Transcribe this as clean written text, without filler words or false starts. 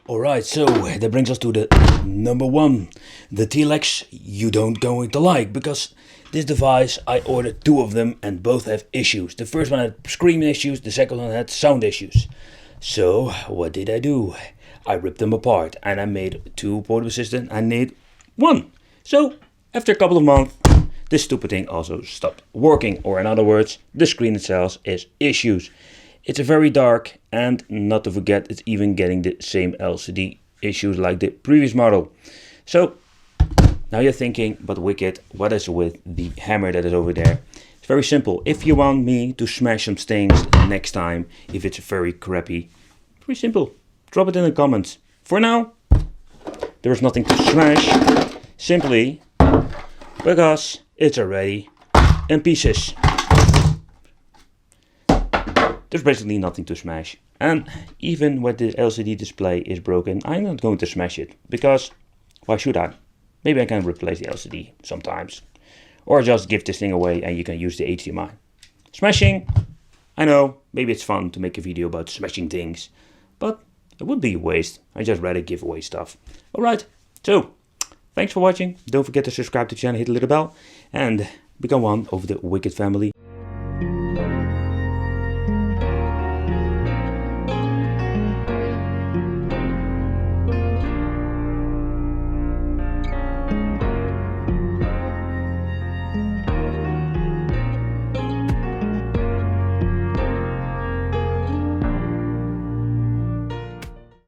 Alright, so that brings us to the number one. The T-lex you don't going to like, because this device, I ordered two of them and both have issues. The first one had screen issues, the second one had sound issues. So what did I do? I ripped them apart and I made two portable systems. I made one. So after a couple of months, this stupid thing also stopped working, or in other words, the screen itself is issues. It's very dark, and not to forget, it's even getting the same LCD issues like the previous model. So now you're thinking, but Wicked, what is with the hammer that is over there? It's very simple. If you want me to smash some things next time, if it's very crappy, very simple. Drop it in the comments. For now, there is nothing to smash, simply because it's already in pieces. There's basically nothing to smash. And even when the LCD display is broken, I'm not going to smash it. Because, why should I? Maybe I can replace the LCD sometimes. Or just give this thing away and you can use the HDMI. Smashing, I know, maybe it's fun to make a video about smashing things. But it would be a waste. I just rather give away stuff. Alright, so, thanks for watching. Don't forget to subscribe to the channel, hit the little bell. And become one of the Wicked family.